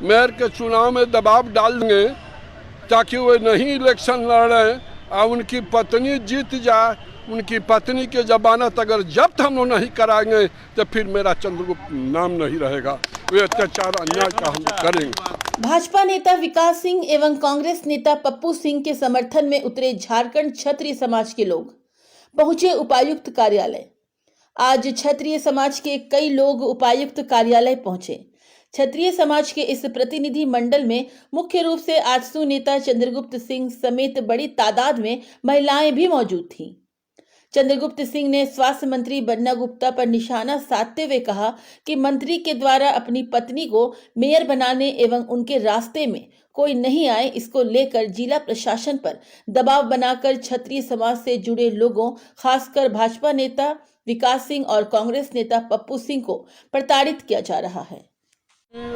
Mayor के चुनाव में दबाव डाल देंगे ताकि वे नहीं इलेक्शन लड़ें और उनकी पत्नी जीत जाए। उनकी पत्नी के जमानत अगर जब्त हम लोग नहीं कराएंगे तो फिर मेरा चंद्रगुप्त नाम नहीं रहेगा। वे अत्याचार अन्याय का हम करेंगे। भाजपा नेता विकास सिंह एवं कांग्रेस नेता पप्पू सिंह के समर्थन में उतरे झारखंड क्षत्रिय समाज के लोग पहुंचे उपायुक्त कार्यालय। आज क्षत्रिय समाज के कई लोग उपायुक्त कार्यालय पहुंचे। क्षत्रिय समाज के इस प्रतिनिधि मंडल में मुख्य रूप से आजसू नेता चंद्रगुप्त सिंह समेत बड़ी तादाद में महिलाएं भी मौजूद थीं। चंद्रगुप्त सिंह ने स्वास्थ्य मंत्री बन्ना गुप्ता पर निशाना साधते हुए कहा कि मंत्री के द्वारा अपनी पत्नी को मेयर बनाने एवं उनके रास्ते में कोई नहीं आए, इसको लेकर जिला प्रशासन पर दबाव बनाकर क्षत्रिय समाज से जुड़े लोगों, खासकर भाजपा नेता विकास सिंह और कांग्रेस नेता पप्पू सिंह को प्रताड़ित किया जा रहा है।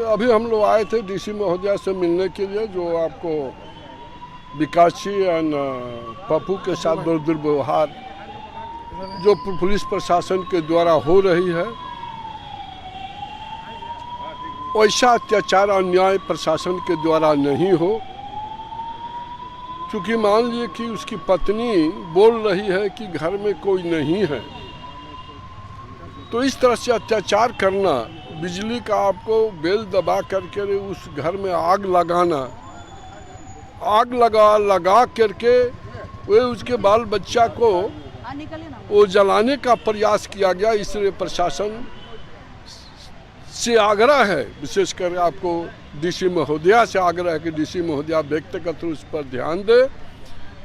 अभी हम लोग आए थे डीसी महोदया से मिलने के लिए, जो आपको विकास जी और पप्पू के साथ दुर्व्यवहार जो पुलिस प्रशासन के द्वारा हो रही है, वैसा अत्याचार अन्याय प्रशासन के द्वारा नहीं हो। क्योंकि मान लीजिए कि उसकी पत्नी बोल रही है कि घर में कोई नहीं है, तो इस तरह से अत्याचार करना, बिजली का आपको बेल दबा करके उस घर में आग लगाना, आग लगा करके वे उसके बाल बच्चा को वो जलाने का प्रयास किया गया। इसलिए प्रशासन से आग्रह है, विशेषकर आपको डीसी महोदया से आग्रह है कि डीसी महोदया व्यक्तिगत रूप पर ध्यान दे।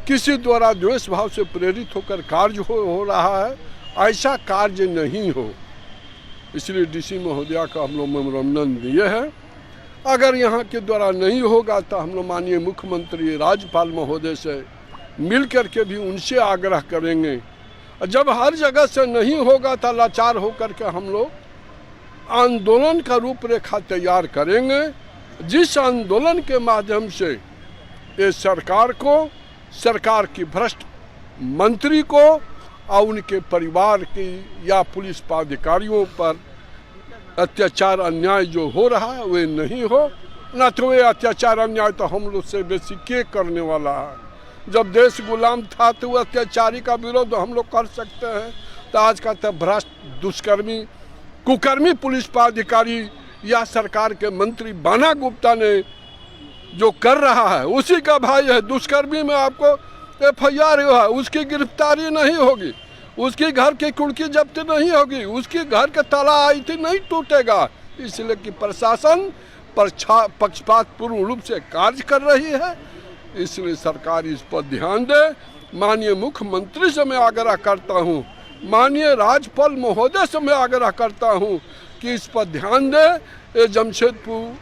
किसी द्वारा द्वेष भाव से प्रेरित होकर कार्य हो रहा है, ऐसा कार्य नहीं हो। इसलिए डीसी महोदया का हम लोग मेमोरेंडम दिए हैं। अगर यहाँ के द्वारा नहीं होगा तो हम लोग माननीय मुख्यमंत्री राज्यपाल महोदय से मिल करके भी उनसे आग्रह करेंगे। जब हर जगह से नहीं होगा तो लाचार होकर के हम लोग आंदोलन का रूपरेखा तैयार करेंगे, जिस आंदोलन के माध्यम से ये सरकार को, सरकार की भ्रष्ट मंत्री को और उनके परिवार की या पुलिस पदाधिकारियों पर अत्याचार अन्याय जो हो रहा है वे नहीं हो। न तो ये अत्याचार अन्याय तो हम लोग से बेसी के करने वाला है। जब देश गुलाम था तो अत्याचारी का विरोध हम लोग कर सकते हैं, तो आज का तो भ्रष्ट दुष्कर्मी कुकर्मी पुलिस पदाधिकारी या सरकार के मंत्री बन्ना गुप्ता ने जो कर रहा है उसी का भाई है। दुष्कर्मी में आपको FIR है, उसकी गिरफ्तारी नहीं होगी, उसकी घर की कुर्की जब्त नहीं होगी, उसकी घर का ताला आई थी नहीं टूटेगा। इसलिए कि प्रशासन पक्षपातपूर्ण रूप से कार्य कर रही है। इसलिए सरकार इस पर ध्यान दे। माननीय मुख्यमंत्री से मैं आग्रह करता हूँ, माननीय राज्यपाल महोदय से मैं आग्रह करता हूँ कि इस पर ध्यान दे। ये जमशेदपुर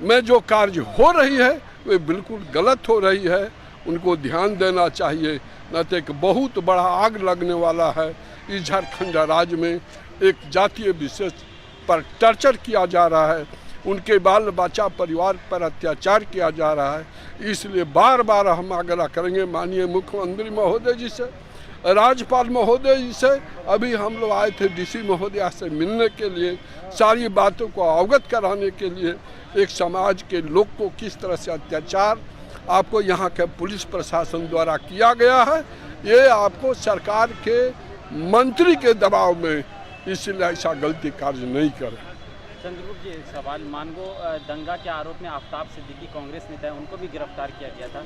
में जो कार्य हो रही है वे बिल्कुल गलत हो रही है, उनको ध्यान देना चाहिए। न तो एक बहुत बड़ा आग लगने वाला है। इस झारखंड राज्य में एक जातीय विशेष पर टर्चर किया जा रहा है, उनके बाल बच्चा परिवार पर अत्याचार किया जा रहा है। इसलिए बार बार हम आग्रह करेंगे माननीय मुख्यमंत्री महोदय जी से, राज्यपाल महोदय जी से। अभी हम लोग आए थे डीसी महोदया से मिलने के लिए, सारी बातों को अवगत कराने के लिए। एक समाज के लोग को किस तरह से अत्याचार आपको यहाँ के पुलिस प्रशासन द्वारा किया गया है, ये आपको सरकार के मंत्री के दबाव में, इसलिए ऐसा गलती कार्य नहीं करें। चंद्रगुप्त जी, सवाल मानगो दंगा के आरोप में आफ्ताब सिद्दीकी कांग्रेस नेता है, उनको भी गिरफ्तार किया गया था।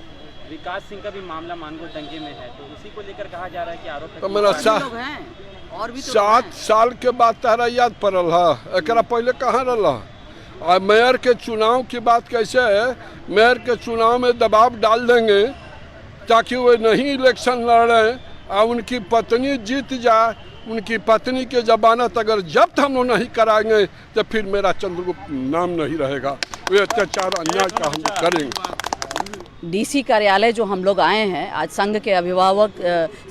विकास सिंह का भी मामला मानगो दंगे में है, तो उसी को लेकर कहा जा रहा है कि आरोप तो मेरा 7 साल के बाद तारा याद पड़ल है, एक पहले कहाँ रहा। और मेयर के चुनाव की बात कैसे है, मेयर के चुनाव में दबाव डाल देंगे ताकि वे नहीं इलेक्शन लड़ें और उनकी पत्नी जीत जाए। उनकी पत्नी के जमानत अगर जब्त हम लोग नहीं कराएंगे तो फिर मेरा चंद्रगुप्त नाम नहीं रहेगा। वे अत्याचार अन्याय का हम करेंगे। डीसी कार्यालय जो हम लोग आए हैं, आज संघ के अभिभावक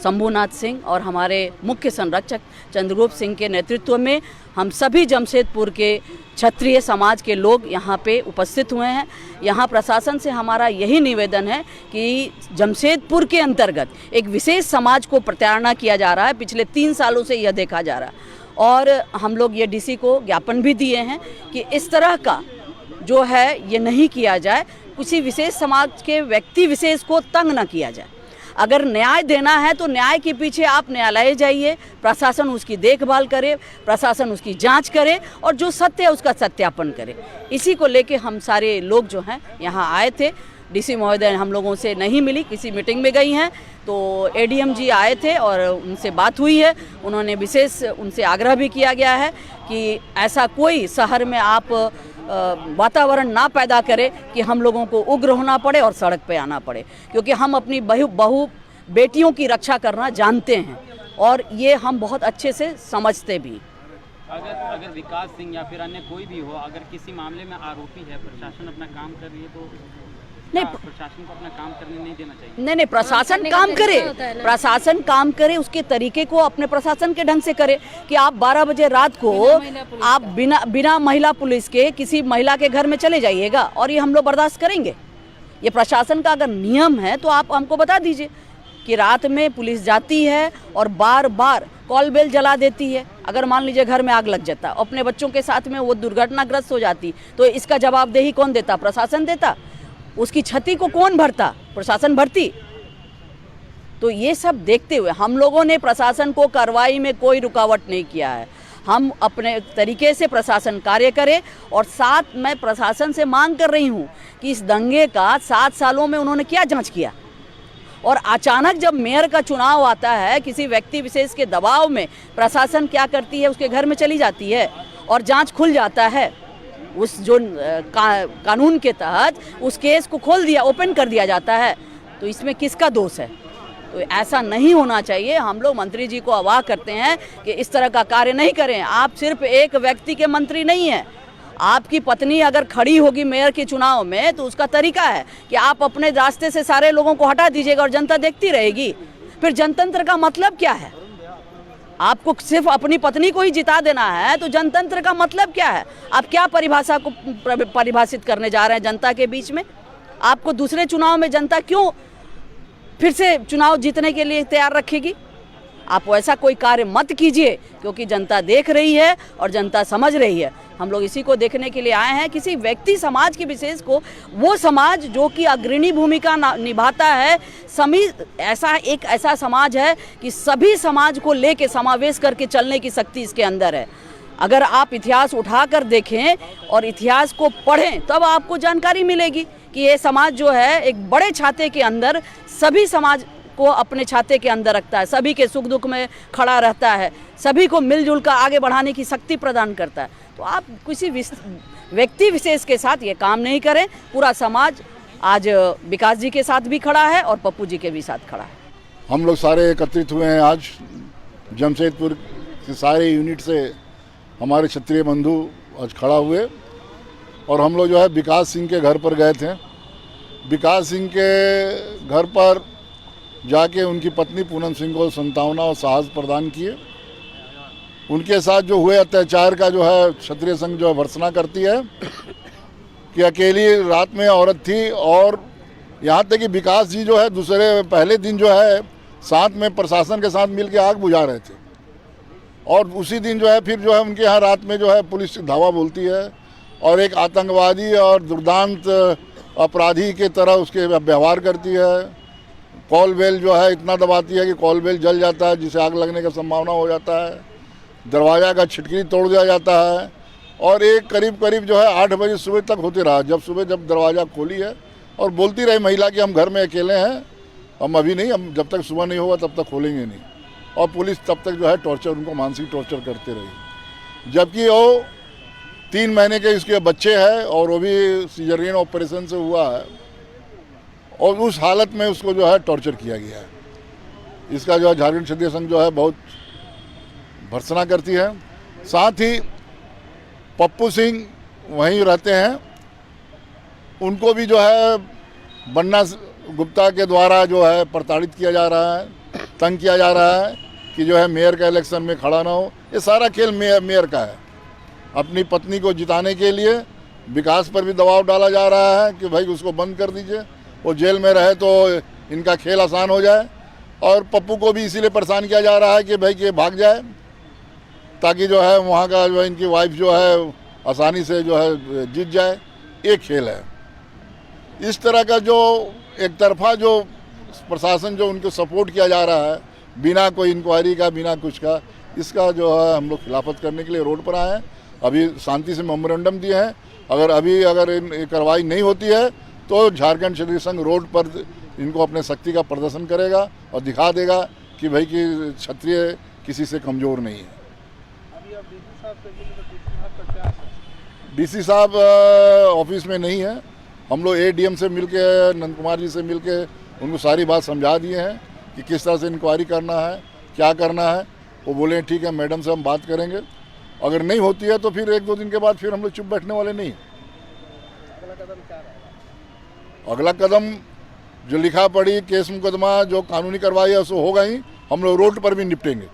शंभुनाथ सिंह और हमारे मुख्य संरक्षक चंद्रगुप्त सिंह के नेतृत्व में हम सभी जमशेदपुर के क्षत्रिय समाज के लोग यहाँ पे उपस्थित हुए हैं। यहाँ प्रशासन से हमारा यही निवेदन है कि जमशेदपुर के अंतर्गत एक विशेष समाज को प्रताड़ना किया जा रहा है। पिछले 3 सालों से यह देखा जा रहा है और हम लोग ये डीसी को ज्ञापन भी दिए हैं कि इस तरह का जो है ये नहीं किया जाए, किसी विशेष समाज के व्यक्ति विशेष को तंग न किया जाए। अगर न्याय देना है तो न्याय के पीछे आप न्यायालय जाइए, प्रशासन उसकी देखभाल करे, प्रशासन उसकी जांच करे और जो सत्य है उसका सत्यापन करे। इसी को लेके हम सारे लोग जो हैं यहाँ आए थे। डीसी महोदय हम लोगों से नहीं मिली, किसी मीटिंग में गई हैं, तो एडीएम जी आए थे और उनसे बात हुई है। उन्होंने विशेष उनसे आग्रह भी किया गया है कि ऐसा कोई शहर में आप वातावरण ना पैदा करे कि हम लोगों को उग्र होना पड़े और सड़क पे आना पड़े, क्योंकि हम अपनी बहू बेटियों की रक्षा करना जानते हैं और ये हम बहुत अच्छे से समझते भी। अगर विकास सिंह या फिर अन्य कोई भी हो, अगर किसी मामले में आरोपी है, प्रशासन अपना काम कर रही है तो नहीं, प्रशासन को अपना काम करने नहीं देना चाहिए। नहीं, प्रशासन काम करे, प्रशासन काम करे, उसके तरीके को अपने प्रशासन के ढंग से करे कि आप 12 बजे रात को आप बिना महिला पुलिस के किसी महिला के घर में चले जाइएगा और ये हम लोग बर्दाश्त करेंगे? ये प्रशासन का अगर नियम है तो आप हमको बता दीजिए कि रात में पुलिस जाती है और बार बार कॉल बेल जला देती है। अगर मान लीजिए घर में आग लग जाता, अपने बच्चों के साथ में वो दुर्घटनाग्रस्त हो जाती, तो इसका जवाबदेही कौन देता? प्रशासन देता। उसकी क्षति को कौन भरता? प्रशासन भरती। तो ये सब देखते हुए हम लोगों ने प्रशासन को कार्रवाई में कोई रुकावट नहीं किया है। हम अपने तरीके से प्रशासन कार्य करे और साथ मैं प्रशासन से मांग कर रही हूँ कि इस दंगे का 7 सालों में उन्होंने क्या जांच किया? और अचानक जब मेयर का चुनाव आता है, किसी व्यक्ति विशेष के दबाव में प्रशासन क्या करती है? उसके घर में चली जाती है और जांच खुल जाता है। उस जो कानून के तहत उस केस को खोल दिया, ओपन कर दिया जाता है। तो इसमें किसका दोष है? तो ऐसा नहीं होना चाहिए। हम लोग मंत्री जी को आवाहन करते हैं कि इस तरह का कार्य नहीं करें। आप सिर्फ एक व्यक्ति के मंत्री नहीं हैं। आपकी पत्नी अगर खड़ी होगी मेयर के चुनाव में तो उसका तरीका है कि आप अपने रास्ते से सारे लोगों को हटा दीजिएगा और जनता देखती रहेगी। फिर जनतंत्र का मतलब क्या है? आपको सिर्फ अपनी पत्नी को ही जिता देना है तो जनतंत्र का मतलब क्या है? आप क्या परिभाषा को परिभाषित करने जा रहे हैं जनता के बीच में? आपको दूसरे चुनाव में जनता क्यों फिर से चुनाव जीतने के लिए तैयार रखेगी? आप वैसा कोई कार्य मत कीजिए, क्योंकि जनता देख रही है और जनता समझ रही है। हम लोग इसी को देखने के लिए आए हैं। किसी व्यक्ति समाज की विशेष को, वो समाज जो कि अग्रणी भूमिका निभाता है, ऐसा समाज है कि सभी समाज को लेके समावेश करके चलने की शक्ति इसके अंदर है। अगर आप इतिहास उठाकर देखें और इतिहास को पढ़ें तब आपको जानकारी मिलेगी कि ये समाज जो है एक बड़े छाते के अंदर सभी समाज को अपने छाते के अंदर रखता है, सभी के सुख दुख में खड़ा रहता है, सभी को मिलजुल कर आगे बढ़ाने की शक्ति प्रदान करता है। तो आप किसी व्यक्ति विशेष के साथ ये काम नहीं करें। पूरा समाज आज विकास जी के साथ भी खड़ा है और पप्पू जी के भी साथ खड़ा है। हम लोग सारे एकत्रित हुए हैं आज जमशेदपुर के सारे यूनिट से। हमारे क्षत्रिय बंधु आज खड़ा हुए और हम लोग जो है विकास सिंह के घर पर गए थे। विकास सिंह के घर पर जाके उनकी पत्नी पूनम सिंह को सांत्वना और साहस प्रदान किए। उनके साथ जो हुए अत्याचार का जो है क्षत्रिय संघ जो है भर्त्सना करती है कि अकेली रात में औरत थी, और यहाँ तक कि विकास जी जो है पहले दिन जो है साथ में प्रशासन के साथ मिलकर आग बुझा रहे थे, और उसी दिन जो है फिर जो है उनके यहाँ रात में जो है पुलिस धावा बोलती है और एक आतंकवादी और दुर्दांत अपराधी के तरह उसके व्यवहार करती है। कॉल बेल जो है इतना दबाती है कि कॉल बेल जल जाता है, जिससे आग लगने का संभावना हो जाता है। दरवाज़ा का छिटकरी तोड़ दिया जाता है और एक करीब जो है 8 बजे सुबह तक होते रहा। जब दरवाज़ा खोली है और बोलती रही महिला कि हम घर में अकेले हैं, हम अभी नहीं, हम जब तक सुबह नहीं होगा तब तक खोलेंगे नहीं। और पुलिस तब तक जो है टॉर्चर, उनको मानसिक टॉर्चर करते रही। जबकि वो 3 महीने के इसके बच्चे हैं और वो भी सीजरियन ऑपरेशन से हुआ है, और उस हालत में उसको जो है टॉर्चर किया गया है। इसका जो है झारखंड क्षत्रिय संघ जो है बहुत भर्त्सना करती है। साथ ही पप्पू सिंह वहीं रहते हैं, उनको भी जो है बन्ना गुप्ता के द्वारा जो है प्रताड़ित किया जा रहा है, तंग किया जा रहा है कि जो है मेयर का इलेक्शन में खड़ा ना हो। ये सारा खेल मेयर का है। अपनी पत्नी को जिताने के लिए विकास पर भी दबाव डाला जा रहा है कि भाई उसको बंद कर दीजिए, वो जेल में रहे तो इनका खेल आसान हो जाए। और पप्पू को भी इसीलिए परेशान किया जा रहा है कि भाई कि भाग जाए, ताकि जो है वहाँ का जो है इनकी वाइफ जो है आसानी से जो है जीत जाए। एक खेल है। इस तरह का जो एक तरफा जो प्रशासन जो उनको सपोर्ट किया जा रहा है बिना कोई इंक्वायरी का, बिना कुछ का, इसका जो है हम लोग खिलाफत करने के लिए रोड पर आए हैं। अभी शांति से मेमोरेंडम दिए हैं। अगर कार्रवाई नहीं होती है तो झारखंड क्षत्रिय संघ रोड पर इनको अपने शक्ति का प्रदर्शन करेगा और दिखा देगा कि भाई कि क्षत्रिय किसी से कमज़ोर नहीं है। डीसी साहब ऑफिस में नहीं है। हम लोग एडीएम से मिलके, नंद कुमार जी से मिलके उनको सारी बात समझा दिए हैं कि किस तरह से इंक्वायरी करना है, क्या करना है। वो बोले ठीक है मैडम से हम बात करेंगे। अगर नहीं होती है तो फिर 1-2 दिन के बाद फिर हम लोग चुप बैठने वाले नहीं। अगला कदम जो लिखा पड़ी केस मुकदमा जो कानूनी कार्रवाई है उसको होगा ही। हम लोग रोड पर भी निपटेंगे।